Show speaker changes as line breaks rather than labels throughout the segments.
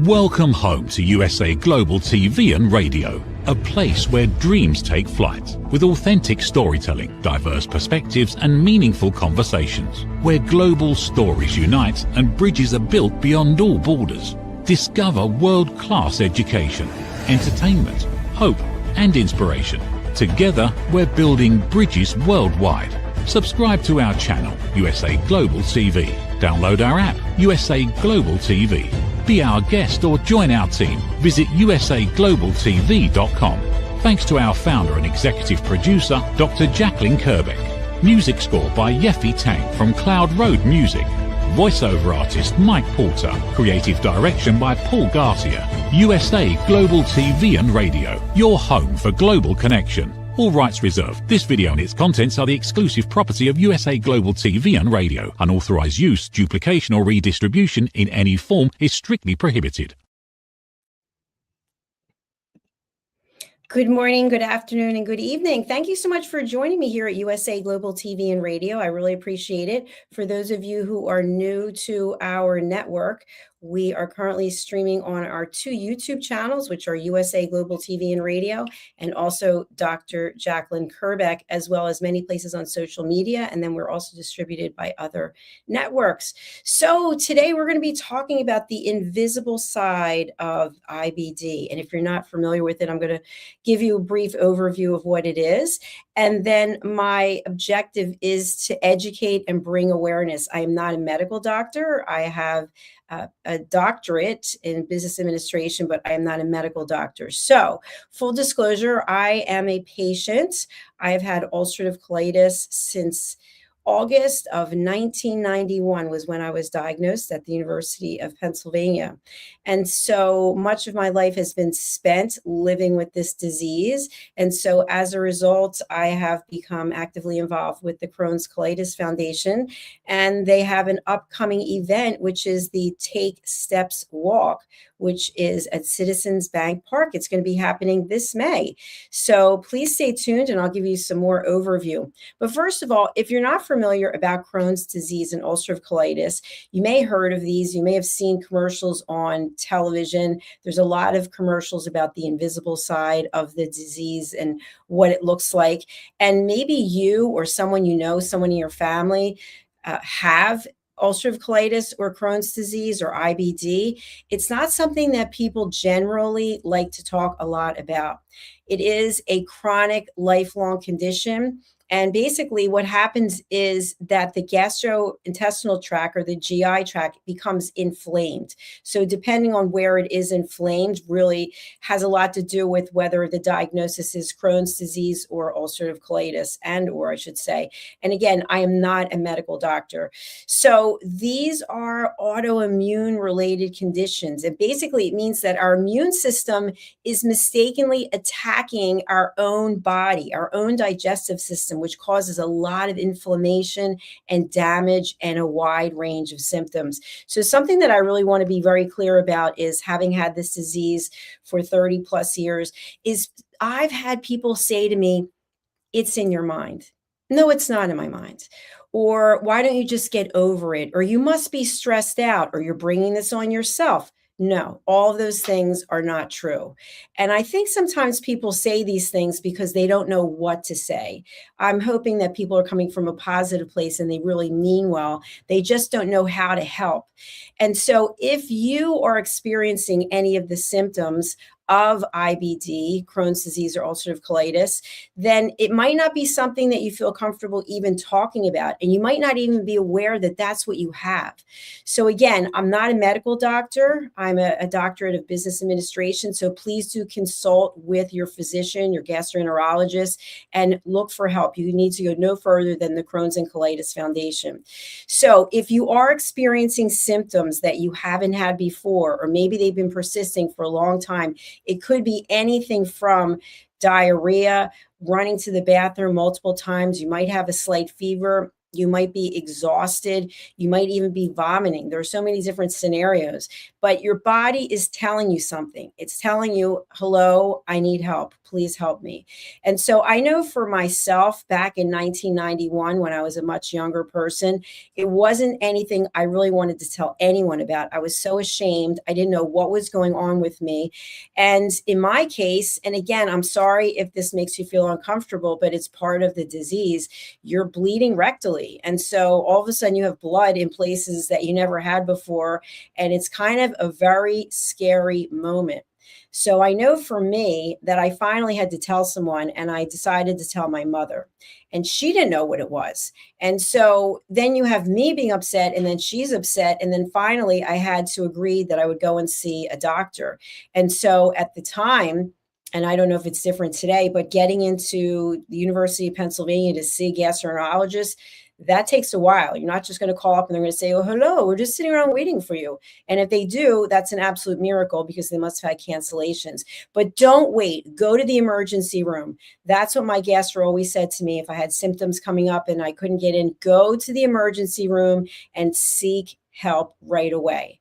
Welcome home to USA Global TV and Radio, a place where dreams take flight, with authentic storytelling, diverse perspectives and meaningful conversations, where global stories unite and bridges are built beyond all borders. Discover world-class education, entertainment, hope and inspiration. Together, we're building bridges worldwide. Subscribe to our channel, USA Global TV. Download our app, USA Global TV. Be our guest or join our team. Visit usaglobaltv.com. Thanks to our founder and executive producer, Dr. JACALYN KERBECK. Music score by Yeffy Tang from Cloud Road Music. Voiceover artist Mike Porter. Creative direction by Paul Garcia. USA Global TV and Radio. Your home for global connection. All rights reserved. This video and its contents are the exclusive property of USA Global TV and Radio. Unauthorized use, duplication or redistribution in any form is strictly prohibited.
Good morning, good afternoon, and good evening. Thank you so much for joining me here at USA Global TV and Radio. I really appreciate it. For those of you who are new to our network, we are currently streaming on our two YouTube channels, which are USA Global TV and Radio, and also Dr. JACALYN KERBECK, as well as many places on social media. And then we're also distributed by other networks. So today we're going to be talking about the invisible side of IBD. And if you're not familiar with it, I'm going to give you a brief overview of what it is. And then my objective is to educate and bring awareness. I am not a medical doctor. I have a doctorate in business administration, but I am not a medical doctor. So full disclosure, I am a patient. I have had ulcerative colitis since August of 1991 was when I was diagnosed at the University of Pennsylvania. And so much of my life has been spent living with this disease. And so as a result, I have become actively involved with the Crohn's Colitis Foundation. And they have an upcoming event, which is the Take Steps Walk, which is at Citizens Bank Park. It's going to be happening this May. So please stay tuned and I'll give you some more overview. But first of all, if you're not familiar about Crohn's disease and ulcerative colitis, you may have heard of these. You may have seen commercials on television. There's a lot of commercials about the invisible side of the disease and what it looks like. And maybe you or someone you know, someone in your family have ulcerative colitis or Crohn's disease or IBD. It's not something that people generally like to talk a lot about. It is a chronic, lifelong condition. And basically what happens is that the gastrointestinal tract or the GI tract becomes inflamed. So depending on where it is inflamed really has a lot to do with whether the diagnosis is Crohn's disease or ulcerative colitis or I should say. And again, I am not a medical doctor. So these are autoimmune related conditions. And basically it means that our immune system is mistakenly attacking our own body, our own digestive system, which causes a lot of inflammation and damage and a wide range of symptoms. So something that I really want to be very clear about is, having had this disease for 30 plus years, is I've had people say to me, it's in your mind. No, it's not in my mind. Or why don't you just get over it? Or you must be stressed out, or you're bringing this on yourself. No, all of those things are not true. And I think sometimes people say these things because they don't know what to say. I'm hoping that people are coming from a positive place and they really mean well. They just don't know how to help. And so if you are experiencing any of the symptoms of IBD, Crohn's disease or ulcerative colitis, then it might not be something that you feel comfortable even talking about. And you might not even be aware that that's what you have. So again, I'm not a medical doctor. I'm a doctorate of business administration. So please do consult with your physician, your gastroenterologist, and look for help. You need to go no further than the Crohn's and Colitis Foundation. So if you are experiencing symptoms that you haven't had before, or maybe they've been persisting for a long time, it could be anything from diarrhea, running to the bathroom multiple times. You might have a slight fever. You might be exhausted. You might even be vomiting. There are so many different scenarios, but your body is telling you something. It's telling you, hello, I need help. Please help me. And so I know for myself back in 1991, when I was a much younger person, it wasn't anything I really wanted to tell anyone about. I was so ashamed. I didn't know what was going on with me. And in my case, and again, I'm sorry if this makes you feel uncomfortable, but it's part of the disease, you're bleeding rectally. And so all of a sudden you have blood in places that you never had before. And it's kind of a very scary moment. So I know for me that I finally had to tell someone, and I decided to tell my mother, and she didn't know what it was. And so then you have me being upset, and then she's upset. And then finally I had to agree that I would go and see a doctor. And so at the time, and I don't know if it's different today, but getting into the University of Pennsylvania to see a gastroenterologist, that takes a while. You're not just going to call up and they're going to say, oh, hello, we're just sitting around waiting for you. And if they do, that's an absolute miracle because they must have had cancellations. But don't wait. Go to the emergency room. That's what my gastro always said to me. If I had symptoms coming up and I couldn't get in, go to the emergency room and seek help right away.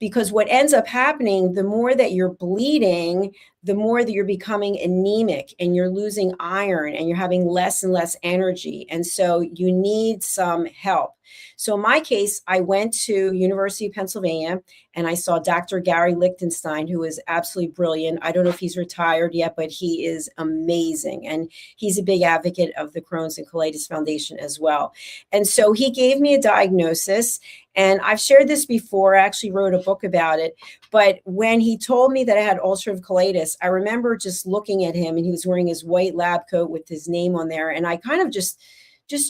Because what ends up happening, the more that you're bleeding, the more that you're becoming anemic and you're losing iron and you're having less and less energy. And so you need some help. So in my case, I went to University of Pennsylvania and I saw Dr. Gary Lichtenstein, who is absolutely brilliant. I don't know if he's retired yet, but he is amazing. And he's a big advocate of the Crohn's and Colitis Foundation as well. And so he gave me a diagnosis. And I've shared this before. I actually wrote a book about it. But when he told me that I had ulcerative colitis, I remember just looking at him and he was wearing his white lab coat with his name on there. And I kind of just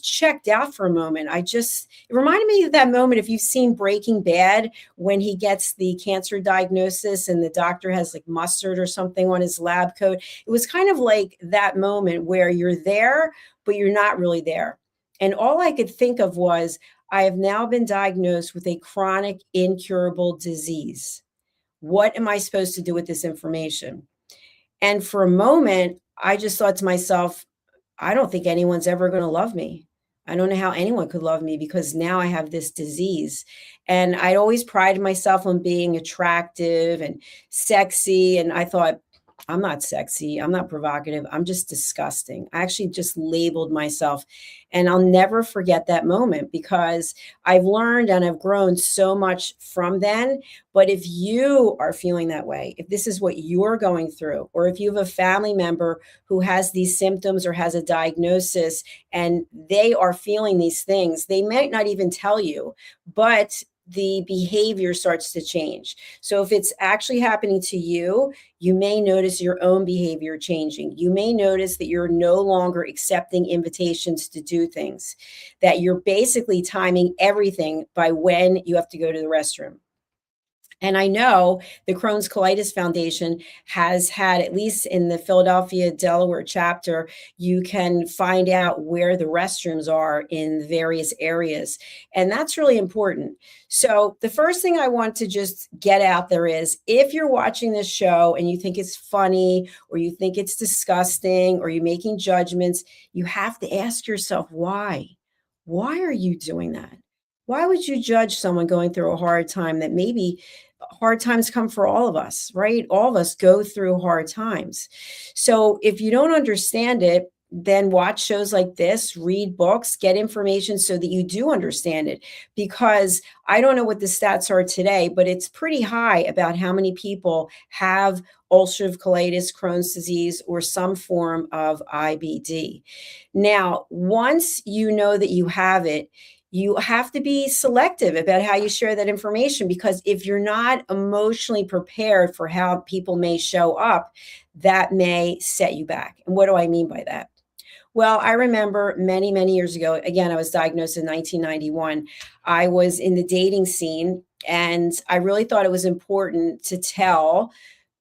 checked out for a moment. It reminded me of that moment, if you've seen Breaking Bad, when he gets the cancer diagnosis and the doctor has like mustard or something on his lab coat. It was kind of like that moment where you're there, but you're not really there. And all I could think of was, I have now been diagnosed with a chronic incurable disease. What am I supposed to do with this information? And for a moment, I just thought to myself, I don't think anyone's ever going to love me. I don't know how anyone could love me because now I have this disease. And I'd always prided myself on being attractive and sexy. And I thought, I'm not sexy. I'm not provocative. I'm just disgusting. I actually just labeled myself. And I'll never forget that moment because I've learned and I've grown so much from then. But if you are feeling that way, if this is what you're going through, or if you have a family member who has these symptoms or has a diagnosis and they are feeling these things, they might not even tell you, but the behavior starts to change. So if it's actually happening to you, you may notice your own behavior changing. You may notice that you're no longer accepting invitations to do things, that you're basically timing everything by when you have to go to the restroom. And I know the Crohn's Colitis Foundation has had, at least in the Philadelphia, Delaware chapter, you can find out where the restrooms are in various areas. And that's really important. So the first thing I want to just get out there is, if you're watching this show and you think it's funny, or you think it's disgusting, or you're making judgments, you have to ask yourself, why? Why are you doing that? Why would you judge someone going through a hard time? That maybe hard times come for all of us, right? All of us go through hard times. So if you don't understand it, then watch shows like this, read books, get information so that you do understand it. Because I don't know what the stats are today, but it's pretty high about how many people have ulcerative colitis, Crohn's disease, or some form of IBD. Now, once you know that you have it, you have to be selective about how you share that information, because if you're not emotionally prepared for how people may show up, that may set you back. And what do I mean by that? Well, I remember many, many years ago, again, I was diagnosed in 1991. I was in the dating scene, and I really thought it was important to tell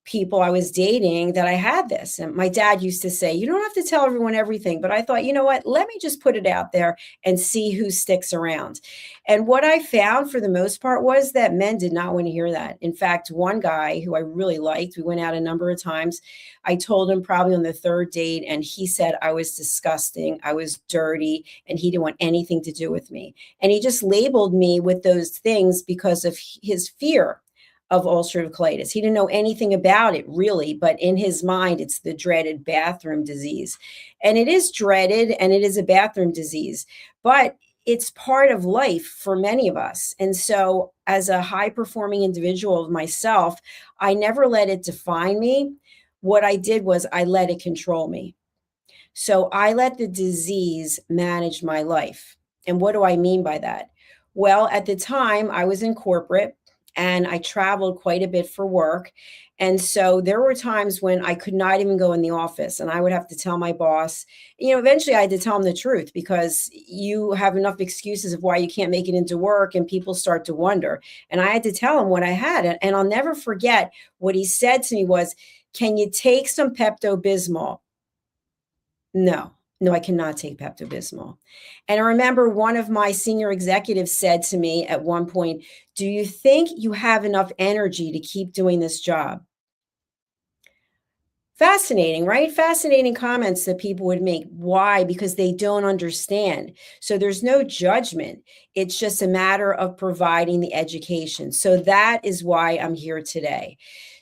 people I was dating that I had this. And my dad used to say, you don't have to tell everyone everything. But I thought, you know what, let me just put it out there and see who sticks around. And what I found for the most part was that men did not want to hear that. In fact, one guy who I really liked, we went out a number of times. I told him probably on the third date, and he said I was disgusting, I was dirty, and he didn't want anything to do with me. And he just labeled me with those things because of his fear of ulcerative colitis. He didn't know anything about it really, but in his mind, it's the dreaded bathroom disease. And it is dreaded and it is a bathroom disease, but it's part of life for many of us. And so, as a high performing individual myself, I never let it define me. What I did was I let it control me. So I let the disease manage my life. And what do I mean by that? Well, at the time, I was in corporate and I traveled quite a bit for work. And so there were times when I could not even go in the office and I would have to tell my boss, eventually I had to tell him the truth because you have enough excuses of why you can't make it into work and people start to wonder. And I had to tell him what I had. And I'll never forget what he said to me was, "Can you take some Pepto-Bismol?" No, no, I cannot take Pepto-Bismol. And I remember one of my senior executives said to me at one point, "Do you think you have enough energy to keep doing this job?" Fascinating, right? Fascinating comments that people would make. Why? Because they don't understand. So there's no judgment. It's just a matter of providing the education. So that is why I'm here today.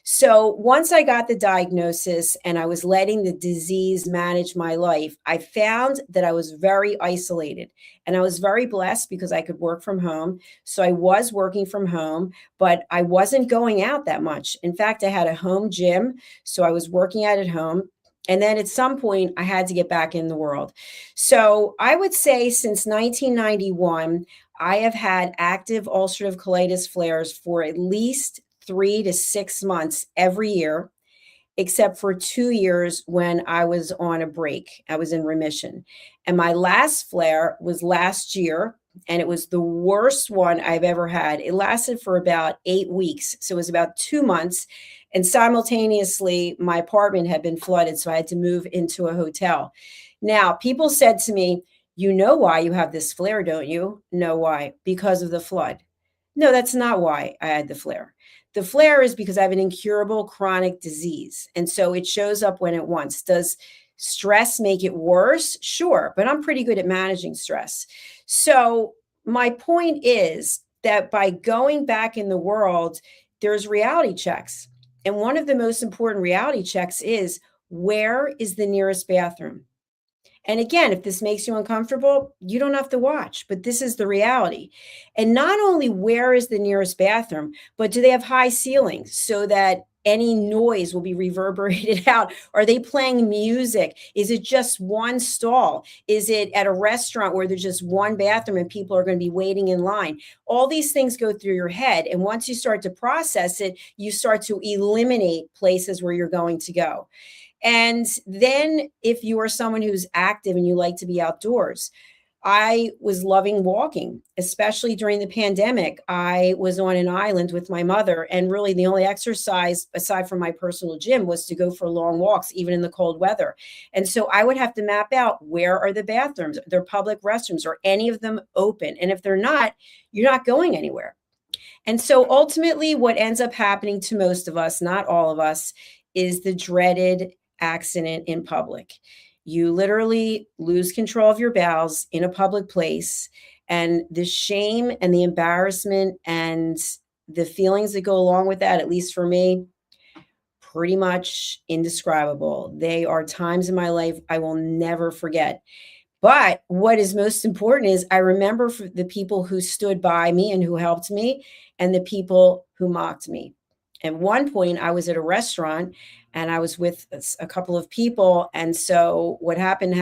So once I got the diagnosis and I was letting the disease manage my life, I found that I was very isolated. And I was very blessed because I could work from home. So I was working from home, but I wasn't going out that much. In fact, I had a home gym. So I was working out at home. And then at some point, I had to get back in the world. So I would say since 1991, I have had active ulcerative colitis flares for at least 3 to 6 months every year, except for 2 years when I was on a break. I was in remission. And my last flare was last year, and it was the worst one I've ever had. It lasted for about 8 weeks. So it was about 2 months. And simultaneously, my apartment had been flooded. So I had to move into a hotel. Now, people said to me, "You know why you have this flare, don't you?" No, why? Because of the flood. No, that's not why I had the flare. The flare is because I have an incurable chronic disease. And so it shows up when it wants. Does stress make it worse? Sure, but I'm pretty good at managing stress. So my point is that by going back in the world, there's reality checks. And one of the most important reality checks is, where is the nearest bathroom? And again, if this makes you uncomfortable, you don't have to watch, but this is the reality. And not only where is the nearest bathroom, but do they have high ceilings so that any noise will be reverberated out? Are they playing music? Is it just one stall? Is it at a restaurant where there's just one bathroom and people are going to be waiting in line? All these things go through your head. And once you start to process it, you start to eliminate places where you're going to go. And then if you are someone who's active and you like to be outdoors, I was loving walking, especially during the pandemic. I was on an island with my mother, and really the only exercise aside from my personal gym was to go for long walks, even in the cold weather. And so I would have to map out, where are the bathrooms, their public restrooms, are any of them open? And if they're not, you're not going anywhere. And so ultimately, what ends up happening to most of us, not all of us, is the dreaded accident in public. You literally lose control of your bowels in a public place, and the shame and the embarrassment and the feelings that go along with that, at least for me, pretty much indescribable. They are times in my life I will never forget. But what is most important is I remember the people who stood by me and who helped me, and the people who mocked me. At one point, I was at a restaurant and I was with a couple of people. And so what happened,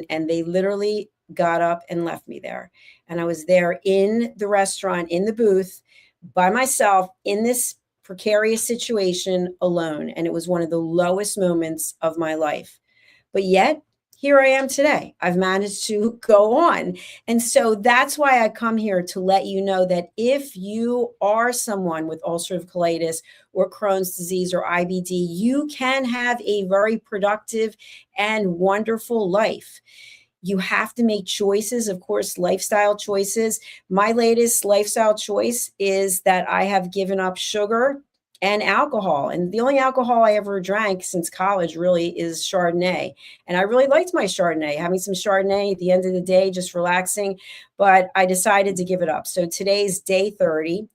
and they literally got up and left me there. And I was there in the restaurant, in the booth, by myself, in this precarious situation alone. And it was one of the lowest moments of my life. But yet, here I am today. I've managed to go on. And so that's why I come here to let you know that if you are someone with ulcerative colitis or Crohn's disease or IBD, you can have a very productive and wonderful life. You have to make choices, of course, lifestyle choices. My latest lifestyle choice is that I have given up sugar and alcohol. And the only alcohol I ever drank since college really is Chardonnay. And I really liked my Chardonnay, having some Chardonnay at the end of the day, just relaxing. But I decided to give it up. So today's day 30.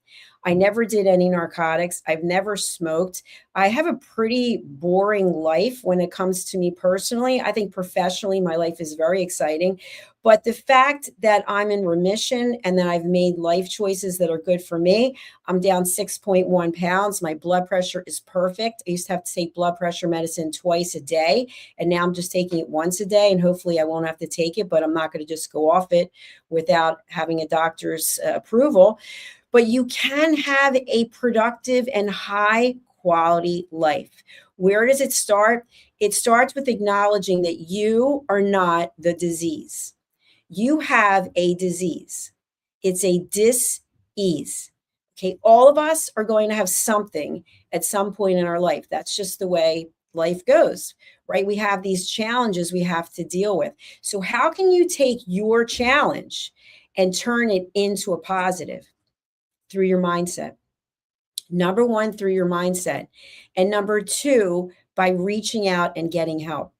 I never did any narcotics. I've never smoked. I have a pretty boring life when it comes to me personally. I think professionally, my life is very exciting. But the fact that I'm in remission and that I've made life choices that are good for me, I'm down 6.1 pounds. My blood pressure is perfect. I used to have to take blood pressure medicine twice a day, and now I'm just taking it once a day. And hopefully I won't have to take it, but I'm not going to just go off it without having a doctor's approval. But you can have a productive and high quality life. Where does it start? It starts with acknowledging that you are not the disease. You have a disease. It's a dis-ease. Okay, all of us are going to have something at some point in our life. That's just the way life goes, right? We have these challenges we have to deal with. So how can you take your challenge and turn it into a positive? Through your mindset. Number one, through your mindset. And number two, by reaching out and getting help.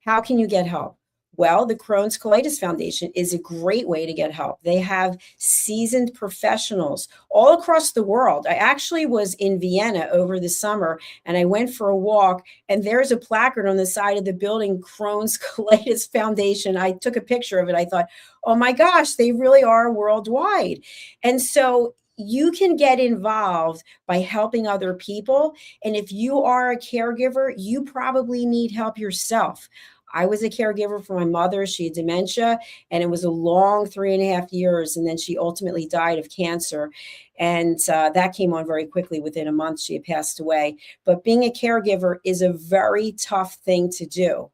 How can you get help? Well, the Crohn's Colitis Foundation is a great way to get help. They have seasoned professionals all across the world. I actually was in Vienna over the summer, and I went for a walk, and there's a placard on the side of the building, Crohn's Colitis Foundation. I took a picture of it. I thought, oh my gosh, they really are worldwide. And so you can get involved by helping other people. And if you are a caregiver, you probably need help yourself. I was a caregiver for my mother. She had dementia, and it was a long 3.5 years. And then she ultimately died of cancer. And that came on very quickly. Within a month, she had passed away. But being a caregiver is a very tough thing to do.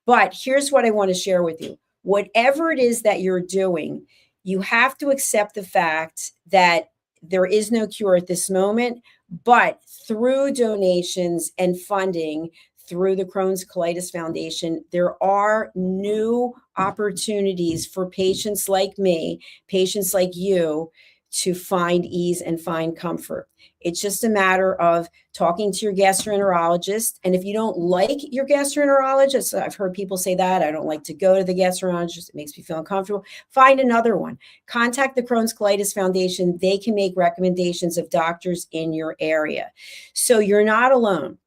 But here's what I want to share with you. Whatever it is that you're doing, you have to accept the fact that there is no cure at this moment, but through donations and funding, through the Crohn's Colitis Foundation, there are new opportunities for patients like me, patients like you, to find ease and find comfort. It's just a matter of talking to your gastroenterologist. And if you don't like your gastroenterologist, I've heard people say that, I don't like to go to the gastroenterologist, it makes me feel uncomfortable, find another one. Contact the Crohn's Colitis Foundation. They can make recommendations of doctors in your area. So you're not alone.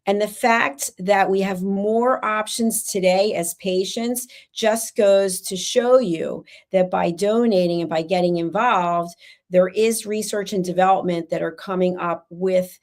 And the fact that we have more options today as patients just goes to show you that by donating and by getting involved, there is research and development that are coming up with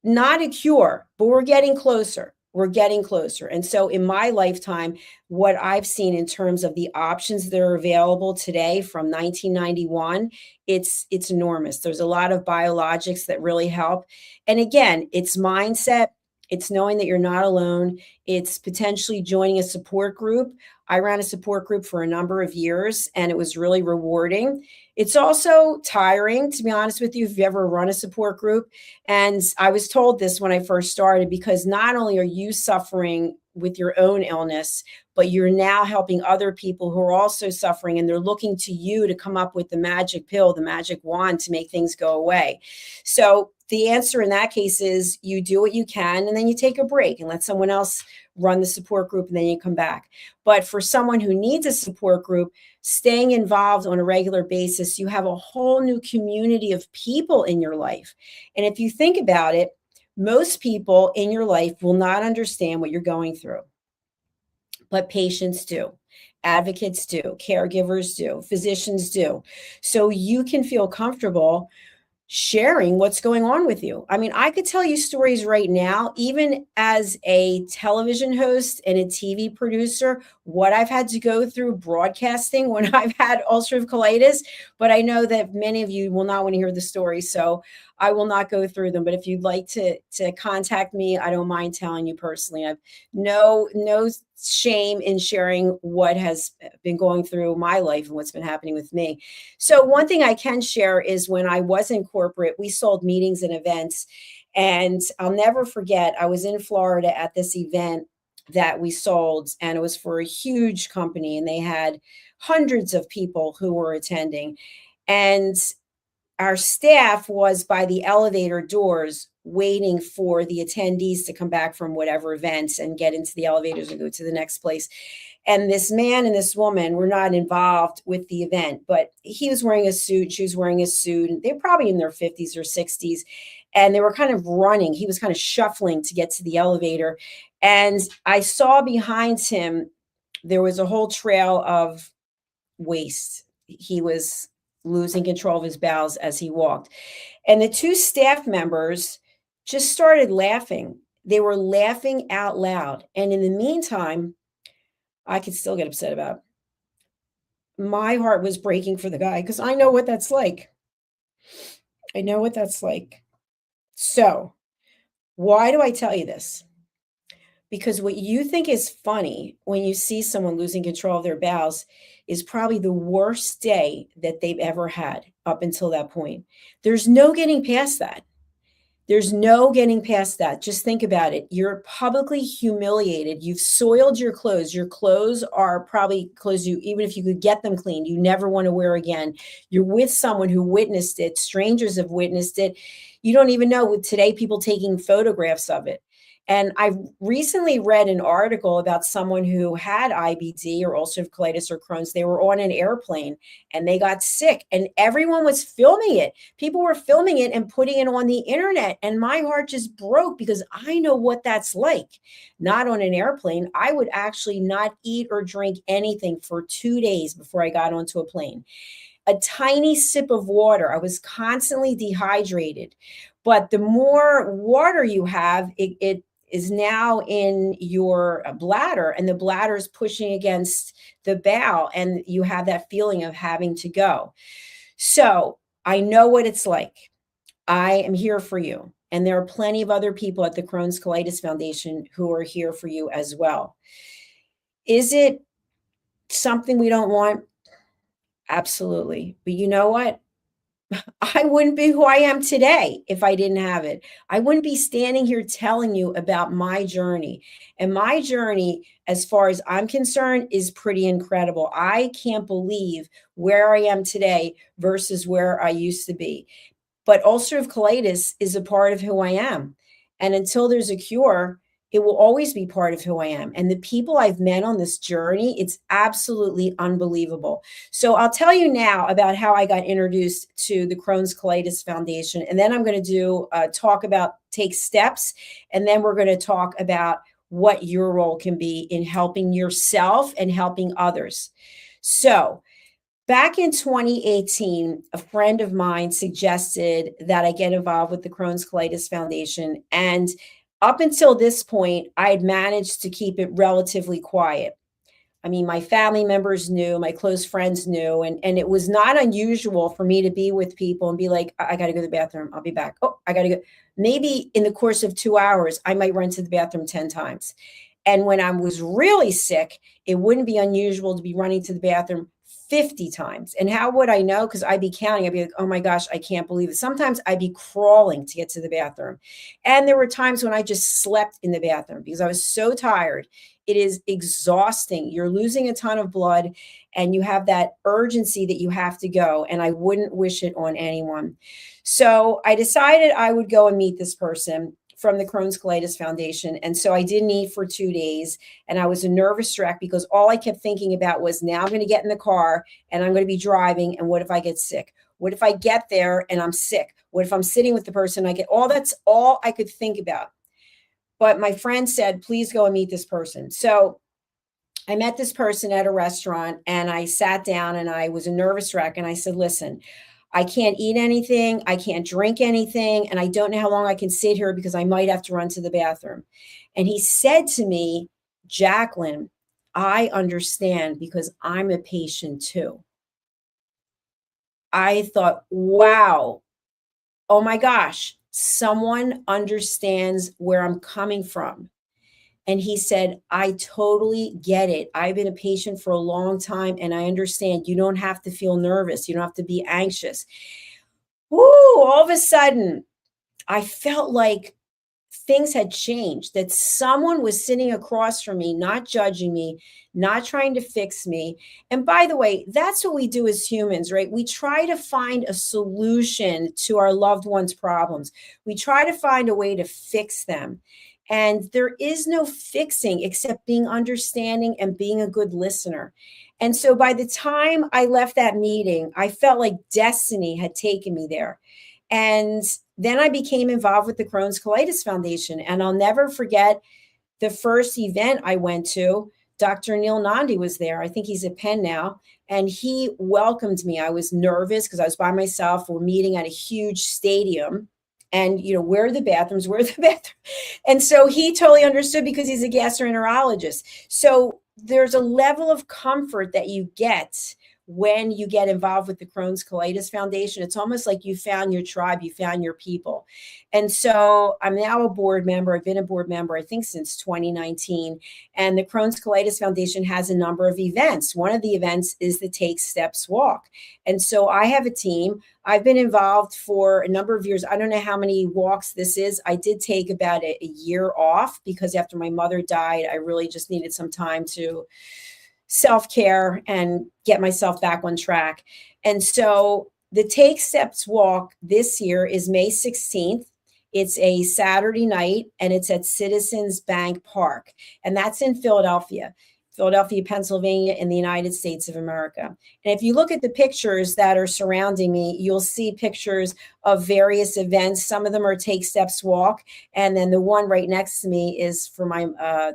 not a cure, but we're getting closer. We're getting closer. And so in my lifetime, what I've seen in terms of the options that are available today from 1991, it's enormous. There's a lot of biologics that really help. And again, it's mindset. It's knowing that you're not alone. It's potentially joining a support group. I ran a support group for a number of years, and it was really rewarding. It's also tiring, to be honest with you, if you ever run a support group. And I was told this when I first started, because not only are you suffering with your own illness, but you're now helping other people who are also suffering, and they're looking to you to come up with the magic pill, the magic wand to make things go away. So the answer in that case is you do what you can, and then you take a break and let someone else run the support group, and then you come back. But for someone who needs a support group, staying involved on a regular basis, you have a whole new community of people in your life. And if you think about it, most people in your life will not understand what you're going through, but patients do. Advocates do, caregivers do, physicians do. So you can feel comfortable sharing what's going on with you. I mean, I could tell you stories right now, even as a television host and a TV producer, what I've had to go through broadcasting when I've had ulcerative colitis, but I know that many of you will not want to hear the story, so I will not go through them. But if you'd like to contact me, I don't mind telling you personally. I've no shame in sharing what has been going through my life and what's been happening with me. So one thing I can share is when I was in corporate, we sold meetings and events. And I'll never forget, I was in Florida at this event that we sold, and it was for a huge company, and they had hundreds of people who were attending. And our staff was by the elevator doors waiting for the attendees to come back from whatever events and get into the elevators and go to the next place. And this man and this woman were not involved with the event, but he was wearing a suit, she was wearing a suit, and they're probably in their 50s or 60s. And they were kind of running. He was kind of shuffling to get to the elevator. And I saw behind him, there was a whole trail of waste. He was losing control of his bowels as he walked. And the two staff members just started laughing. They were laughing out loud. And in the meantime, I could still get upset about it. My heart was breaking for the guy because I know what that's like. I know what that's like. So why do I tell you this? Because what you think is funny when you see someone losing control of their bowels is probably the worst day that they've ever had up until that point. There's no getting past that. There's no getting past that. Just think about it. You're publicly humiliated. You've soiled your clothes. Your clothes are probably clothes you, even if you could get them clean, you never want to wear again. You're with someone who witnessed it. Strangers have witnessed it. You don't even know, with today, people taking photographs of it. And I recently read an article about someone who had IBD or ulcerative colitis or Crohn's. They were on an airplane and they got sick and everyone was filming it. People were filming it and putting it on the internet. And my heart just broke because I know what that's like. Not on an airplane. I would actually not eat or drink anything for 2 days before I got onto a plane. A tiny sip of water. I was constantly dehydrated. But the more water you have, it is now in your bladder, and the bladder is pushing against the bowel, and you have that feeling of having to go. So I know what it's like. I am here for you. And there are plenty of other people at the Crohn's Colitis Foundation who are here for you as well. Is it something we don't want? Absolutely. But you know what? I wouldn't be who I am today if I didn't have it. I wouldn't be standing here telling you about my journey. And my journey, as far as I'm concerned, is pretty incredible. I can't believe where I am today versus where I used to be. But ulcerative colitis is a part of who I am. And until there's a cure, it will always be part of who I am. And the people I've met on this journey, it's absolutely unbelievable. So I'll tell you now about how I got introduced to the Crohn's Colitis Foundation. And then I'm going to take steps. And then we're going to talk about what your role can be in helping yourself and helping others. So back in 2018, a friend of mine suggested that I get involved with the Crohn's Colitis Foundation. And up until this point, I had managed to keep it relatively quiet. I mean, my family members knew, my close friends knew, and it was not unusual for me to be with people and be like, I got to go to the bathroom. I'll be back. Oh, I got to go. Maybe in the course of 2 hours, I might run to the bathroom 10 times. And when I was really sick, it wouldn't be unusual to be running to the bathroom 50 times. And how would I know? Because I'd be counting. I'd be like, oh my gosh, I can't believe it. Sometimes I'd be crawling to get to the bathroom. And there were times when I just slept in the bathroom because I was so tired. It is exhausting. You're losing a ton of blood and you have that urgency that you have to go. And I wouldn't wish it on anyone. So I decided I would go and meet this person from the Crohn's Colitis Foundation. And so I didn't eat for 2 days. And I was a nervous wreck because all I kept thinking about was, now I'm going to get in the car and I'm going to be driving. And what if I get sick? What if I get there and I'm sick? What if I'm sitting with the person that's all I could think about. But my friend said, please go and meet this person. So I met this person at a restaurant and I sat down and I was a nervous wreck. And I said, listen, I can't eat anything. I can't drink anything. And I don't know how long I can sit here because I might have to run to the bathroom. And he said to me, JACALYN, I understand because I'm a patient too. I thought, wow, oh my gosh, someone understands where I'm coming from. And he said, I totally get it. I've been a patient for a long time and I understand you don't have to feel nervous. You don't have to be anxious. Woo, all of a sudden, I felt like things had changed, that someone was sitting across from me, not judging me, not trying to fix me. And by the way, that's what we do as humans, right? We try to find a solution to our loved ones' problems. We try to find a way to fix them. And there is no fixing except being understanding and being a good listener. And so by the time I left that meeting, I felt like destiny had taken me there. And then I became involved with the Crohn's Colitis Foundation. And I'll never forget the first event I went to. Dr. Neil Nandi was there. I think he's at Penn now. And he welcomed me. I was nervous because I was by myself. We're meeting at a huge stadium. And, where are the bathrooms? Where are the bathrooms? And so he totally understood because he's a gastroenterologist. So there's a level of comfort that you get when you get involved with the Crohn's Colitis Foundation. It's almost like you found your tribe, you found your people. And so I'm now a board member. I've been a board member, I think, since 2019. And the Crohn's Colitis Foundation has a number of events. One of the events is the Take Steps Walk. And so I have a team. I've been involved for a number of years. I don't know how many walks this is. I did take about a year off because after my mother died, I really just needed some time to self-care and get myself back on track. And so the Take Steps Walk this year is May 16th. It's a Saturday night and it's at Citizens Bank Park. And that's in Philadelphia, Pennsylvania, in the United States of America. And if you look at the pictures that are surrounding me, you'll see pictures of various events. Some of them are Take Steps Walk. And then the one right next to me is for my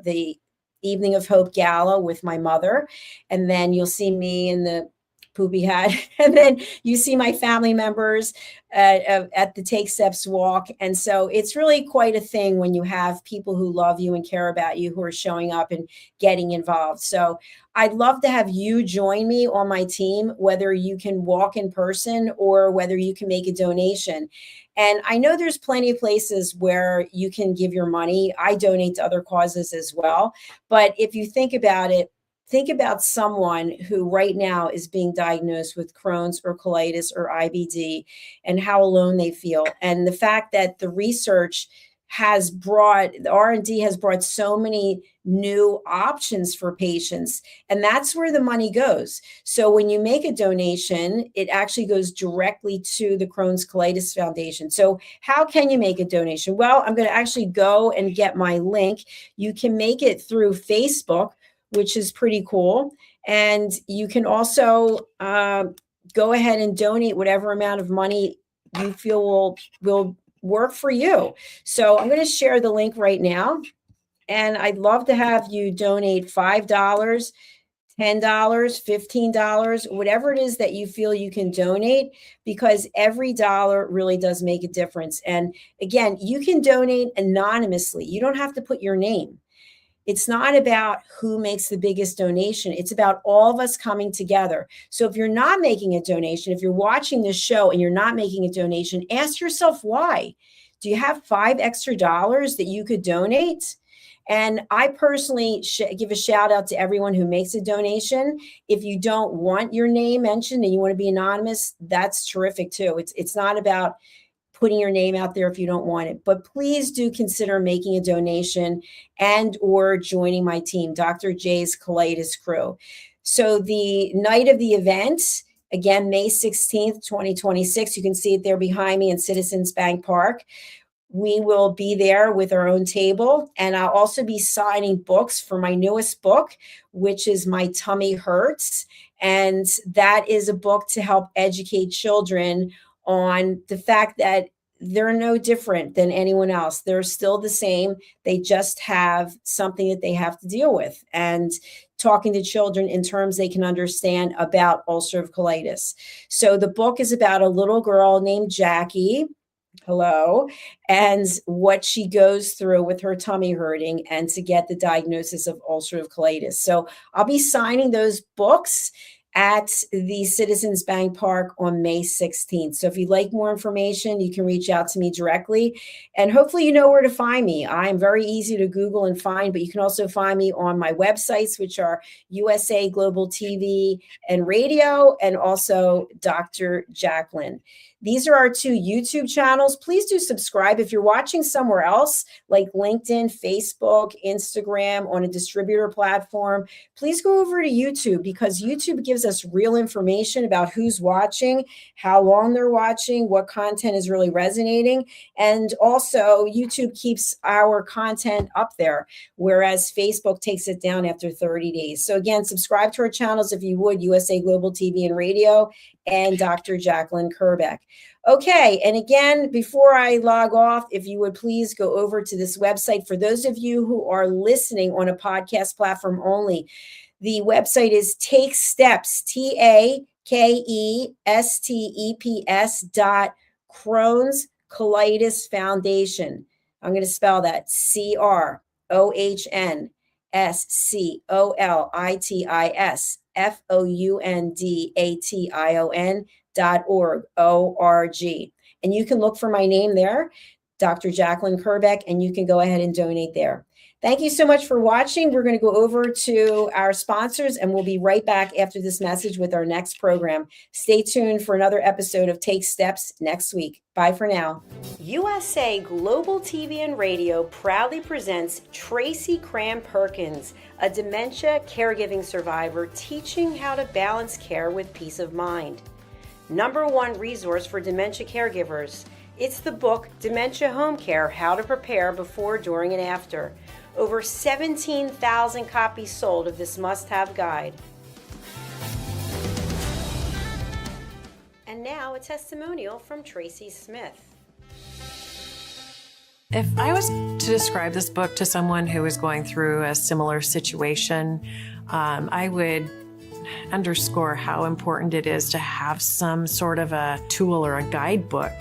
the Evening of Hope Gala with my mother. And then you'll see me in the poopy hat. And then you see my family members at the Take Steps Walk. And so it's really quite a thing when you have people who love you and care about you who are showing up and getting involved. So I'd love to have you join me on my team, whether you can walk in person or whether you can make a donation. And I know there's plenty of places where you can give your money. I donate to other causes as well. But if you think about it, think about someone who right now is being diagnosed with Crohn's or colitis or IBD and how alone they feel. And the fact that the research has brought, the R&D has brought so many new options for patients, and that's where the money goes. So when you make a donation, it actually goes directly to the Crohn's Colitis Foundation. So how can you make a donation? Well, I'm going to actually go and get my link. You can make it through Facebook, which is pretty cool. And you can also go ahead and donate whatever amount of money you feel will work for you. So I'm going to share the link right now. And I'd love to have you donate $5, $10, $15, whatever it is that you feel you can donate, because every dollar really does make a difference. And again, you can donate anonymously. You don't have to put your name. It's not about who makes the biggest donation. It's about all of us coming together. So if you're not making a donation, if you're watching this show and you're not making a donation, ask yourself why. Do you have $5 extra that you could donate? And I personally give a shout out to everyone who makes a donation. If you don't want your name mentioned and you want to be anonymous, that's terrific too. It's not about putting your name out there if you don't want it, but please do consider making a donation and or joining my team, Dr. J's Colitis Crew. So the night of the event, again, May 16th, 2026, you can see it there behind me in Citizens Bank Park. We will be there with our own table, and I'll also be signing books for my newest book, which is My Tummy Hurts. And that is a book to help educate children on the fact that they're no different than anyone else. They're still the same. They just have something that they have to deal with. And talking to children in terms they can understand about ulcerative colitis. So the book is about a little girl named Jackie, and what she goes through with her tummy hurting and to get the diagnosis of ulcerative colitis. So I'll be signing those books at the Citizens Bank Park on May 16th. So if you'd like more information, you can reach out to me directly, and hopefully you know where to find me. I'm very easy to Google and find, but you can also find me on my websites, which are USA Global TV and Radio, and also Dr. JACALYN. These are our 2 YouTube channels. Please do subscribe. If you're watching somewhere else, like LinkedIn, Facebook, Instagram, on a distributor platform, please go over to YouTube, because YouTube gives us real information about who's watching, how long they're watching, what content is really resonating. And also, YouTube keeps our content up there, whereas Facebook takes it down after 30 days. So again, subscribe to our channels if you would, USA Global TV and Radio and Dr. JACALYN KERBECK. Okay, and again, before I log off, if you would please go over to this website. For those of you who are listening on a podcast platform only, the website is Take Steps, TAKESTEPS .CROHN'S Foundation. I'm going to spell that CROHN'S and you can look for my name there, Dr. JACALYN KERBECK, and you can go ahead and donate there. Thank you so much for watching. We're going to go over to our sponsors, and we'll be right back after this message with our next program. Stay tuned for another episode of Take Steps next week. Bye for now. USA Global TV and Radio proudly presents Tracy Cram-Perkins, a dementia caregiving survivor teaching how to balance care with peace of mind. #1 resource for dementia caregivers. It's the book Dementia Home Care: How to Prepare Before, During, and After. Over 17,000 copies sold of this must-have guide. And now a testimonial from Tracy Smith.
If I was to describe this book to someone who is going through a similar situation, I would underscore how important it is to have some sort of a tool or a guidebook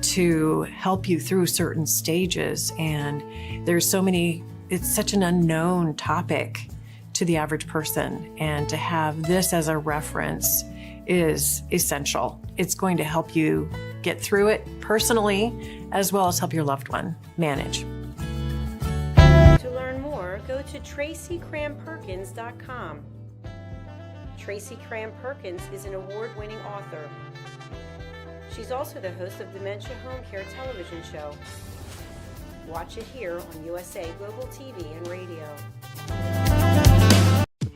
to help you through certain stages. And there's so many, it's such an unknown topic to the average person. And to have this as a reference is essential. It's going to help you get through it personally, as well as help your loved one manage.
To learn more, go to TracyCramPerkins.com. Tracy Cram-Perkins is an award-winning author. She's also the host of Dementia Home Care television show. Watch it here on USA Global TV and Radio.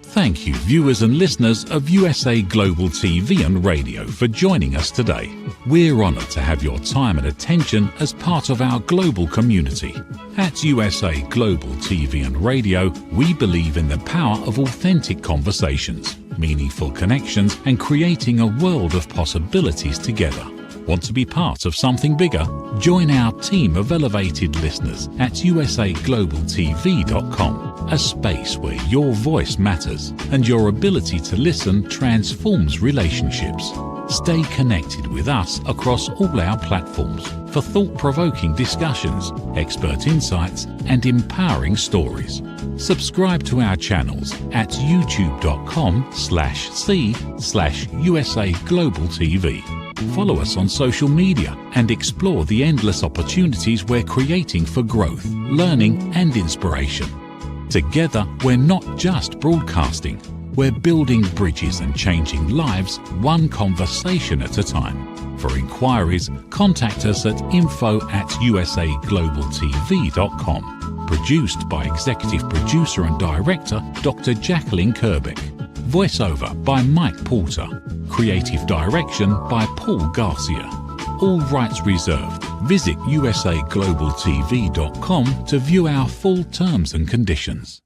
Thank you, viewers and listeners of USA Global TV and Radio, for joining us today. We're honoured to have your time and attention as part of our global community. At USA Global TV and Radio, we believe in the power of authentic conversations, meaningful connections, and creating a world of possibilities together. Want to be part of something bigger? Join our team of elevated listeners at usaglobaltv.com, a space where your voice matters and your ability to listen transforms relationships. Stay connected with us across all our platforms for thought-provoking discussions, expert insights, and empowering stories. Subscribe to our channels at youtube.com/c/USA Global TV. Follow us on social media and explore the endless opportunities we're creating for growth, learning, and inspiration. Together, we're not just broadcasting, we're building bridges and changing lives one conversation at a time. For inquiries, contact us at info@usaglobaltv.com. Produced by Executive Producer and Director Dr. JACALYN KERBECK. Voiceover by Mike Porter. Creative direction by Paul Garcia. All rights reserved. Visit usaglobaltv.com to view our full terms and conditions.